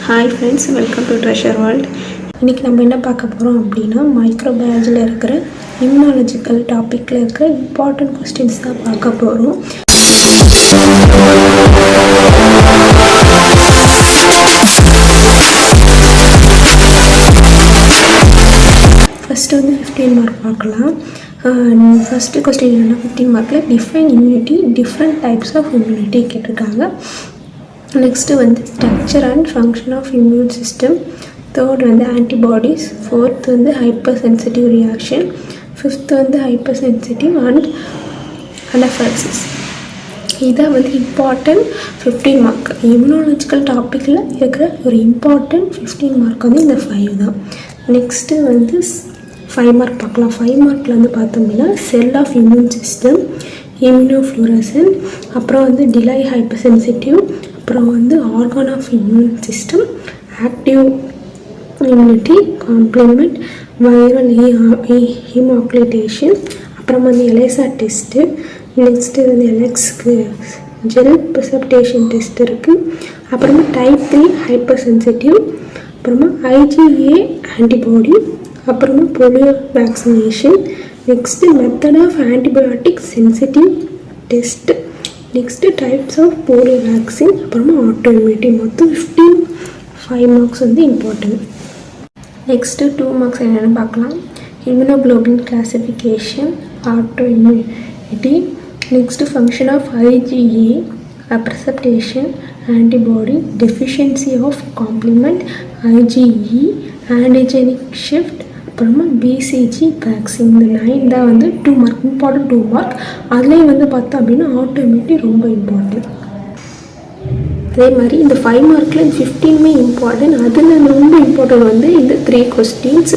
Hi friends, welcome to treasure world. இன்றைக்கி நம்ம என்ன பார்க்க போகிறோம் அப்படின்னா, மைக்ரோபயாலஜியில் இருக்கிற இம்யூனாலஜிக்கல் டாப்பிக்கில் இருக்கிற இம்பார்ட்டன்ட் கொஸ்டின்ஸ் தான் பார்க்க போகிறோம். ஃபஸ்ட்டு வந்து 15 மார்க் பார்க்கலாம். ஃபஸ்ட்டு கொஸ்டின் என்னென்னா 15 மார்க்கில் define immunity, different types of immunity கேட்டிருக்காங்க. நெக்ஸ்ட்டு வந்து structure and function of immune system. Third வந்து ஆன்டிபாடிஸ். ஃபோர்த் வந்து ஹைப்பர் சென்சிட்டிவ் ரியாக்ஷன். ஃபிஃப்த் வந்து ஹைப்பர் சென்சிட்டிவ் அண்ட் அனஃபைலக்சிஸ். இதான் வந்து இம்பார்ட்டன்ட் 15 மார்க். இம்யூனாலஜிக்கல் டாப்பிக்கில் இருக்கிற ஒரு இம்பார்ட்டன்ட் 15 மார்க் வந்து இந்த 5 தான். நெக்ஸ்ட்டு வந்து 5 மார்க் பார்க்கலாம். 5 மார்க்கில் வந்து பார்த்தோம்னா cell of immune system, immunofluorescence, அப்புறம் வந்து டிலை ஹைப்பர் சென்சிட்டிவ், அப்புறம் வந்து organ of immune system, active immunity, complement, viral haemagglutination, அப்புறம் வந்து எலேசா டெஸ்ட்டு. நெக்ஸ்ட்டு வந்து எலெக்ஸ்க்கு ஜெல் ப்ரிசப்டேஷன் டெஸ்ட் இருக்குது. அப்புறமா டைப் 3 ஹைப்பர் சென்சிட்டிவ், அப்புறமா IgA ஆன்டிபாடி, அப்புறமா polio vaccination. Next method of antibiotic sensitive test. Next types of polio vaccine, அப்புறமா autoimmunity. மொத்தம் 5 marks வந்து இம்பார்ட்டன்ட். நெக்ஸ்ட்டு 2 மார்க்ஸ் என்னென்னு பார்க்கலாம். Immunoglobulin classification, auto immunity. Next function of IgA, precipitation, antibody, deficiency of complement, IgE, antigenic shift, அப்புறமா BCG vaccine. இந்த 9 தான் வந்து 2 mark, important 2 mark. அதுலேயும் வந்து பார்த்தோம் அப்படின்னா ஆட்டோ இம்யூனிட்டி ரொம்ப இம்பார்ட்டன்ட். அதே மாதிரி இந்த 5 மார்க்கில் இந்த 15மே இம்பார்ட்டன்ட். அதில் ரொம்ப இம்பார்ட்டன்ட் வந்து இந்த 3 கொஸ்டின்ஸ்.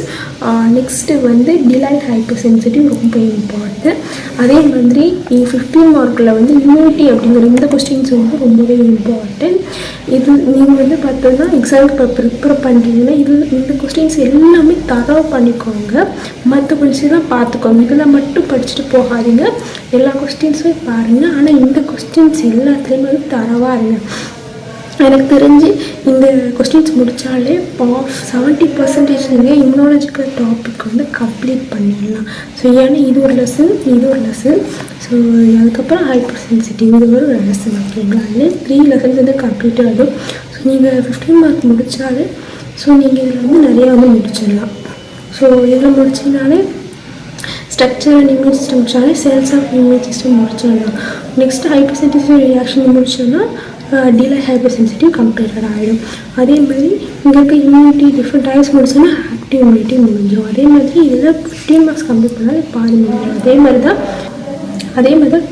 நெக்ஸ்ட்டு வந்து டிலைட் ஹைப்பர் சென்சிட்டிவ் ரொம்ப இம்பார்ட்டன்ட். அதே மாதிரி 15 மார்க்கில் வந்து இம்யூனிட்டி அப்படிங்கிற இந்த கொஸ்டின்ஸ் வந்து ரொம்பவே இம்பார்ட்டன்ட். இது நீங்கள் வந்து பார்த்தோன்னா எக்ஸாமுக்கு ப்ரிப்பேர் பண்ணுறீங்கன்னா இந்த கொஸ்டின்ஸ் எல்லாமே தரவு பண்ணிக்கோங்க. மற்ற கொஸ்டின்ஸ்லாம் பார்த்துக்கோங்க. இதில் மட்டும் படிச்சுட்டு போகாதீங்க, எல்லா கொஸ்டின்ஸுமே பாருங்கள். ஆனால் இந்த கொஸ்டின்ஸ் எல்லாத்துலேயுமே வந்து தரவாக இருங்க. எனக்கு தெரிஞ்சு இந்த கொஸ்டின்ஸ் முடித்தாலே 70% நீங்கள் இம்யூனாலஜிக்கல் டாபிக் வந்து கம்ப்ளீட் பண்ணிடலாம். ஸோ ஏன்னா இது ஒரு லெசன். ஸோ அதுக்கப்புறம் ஹைப்பர் சென்சிட்டிவ் இது ஒரு லெசன். ஓகேங்களா? அதில் 3 லெசன்ஸ் வந்து கம்ப்ளீட் ஆகும். ஸோ நீங்கள் 15 மார்க் முடித்தாலே ஸோ நீங்கள் இதில் வந்து நிறையா வந்து முடிச்சிடலாம். ஸோ இதில் முடிச்சிங்கனாலே ஸ்ட்ரக்சர் அண்ட் இம்யூன் சிஸ்டம் முடிச்சாலே செல்ஸ் ஆஃப் இம்யூன் சிஸ்டம் முடிச்சிடலாம். நெக்ஸ்ட் ஹைப்பர் சென்சிட்டிவ் ரியாக்ஷன் முடிச்சோன்னா டிலை ஹைப்பர் சென்சிட்டிவ் கம்ப்ளீட்டட் ஆகிடும். அதே மாதிரி இங்கே இருக்க இம்யூனிட்டி டிஃப்ரெண்ட் டைப்ஸ் முடிச்சோன்னா ஆக்டிவ் இம்யூனிட்டி முடிஞ்சிடும். அதே மாதிரி இதில் 15 மார்க்ஸ் கம்ப்ளீட் பண்ணாலும் பாதி முடிஞ்சிடும். அதே மாதிரி தான்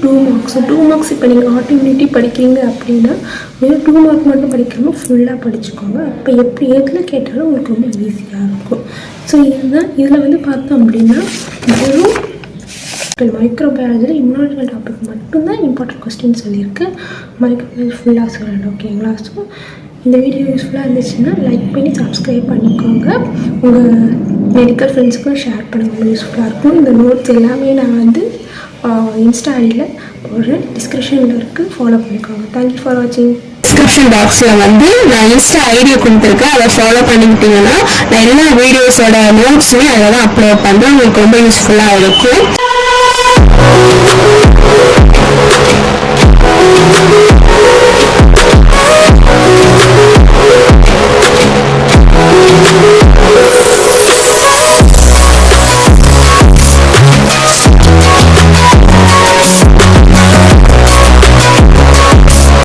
2 மார்க்ஸ். 2 மார்க்ஸ் இப்போ நீங்கள் ஆட்டோ இம்யூனிட்டி படிக்கிறீங்க அப்படின்னா வெறும் 2 மார்க் மட்டும் படிக்காமல் ஃபுல்லாக படிச்சுக்கோங்க. அப்போ எப்படி எதில் கேட்டாலும் உங்களுக்கு ரொம்ப ஈஸியாக இருக்கும். ஸோ இதுதான் இதில் வந்து பார்த்தோம் அப்படின்னா வெறும் மைக்ரோபயாலஜியில் இம்யூனாலஜிக்கல் டாபிக் மட்டும்தான் இம்பார்ட்டன்ட் கொஸ்டின் சொல்லியிருக்கு. மைக்ரோபயாலஜி ஃபுல்லாக சொல்லணும். ஓகேங்களா? ஸோ இந்த வீடியோ யூஸ்ஃபுல்லாக இருந்துச்சுன்னா லைக் பண்ணி சப்ஸ்கிரைப் பண்ணிக்கோங்க. உங்கள் மெடிக்கல் ஃப்ரெண்ட்ஸுக்கும் ஷேர் பண்ணுங்கள், யூஸ்ஃபுல்லாக இருக்கும். இந்த நோட்ஸ் எல்லாமே நான் வந்து இன்ஸ்டா ஐடியில் ஒரு டிஸ்கிரிப்ஷனில் இருக்குது, ஃபாலோ பண்ணிக்கோங்க. தேங்க்யூ ஃபார் வாட்சிங். டிஸ்கிரிப்ஷன் பாக்ஸில் வந்து நான் இன்ஸ்டா ஐடியை கொடுத்துருக்கேன். அதை ஃபாலோ பண்ணிக்கிட்டிங்கன்னா நான் எல்லா வீடியோஸோட நோட்ஸுமே அதில் தான் அப்லோட் பண்ணுறேன். உங்களுக்கு ரொம்ப யூஸ்ஃபுல்லாக இருக்கும்.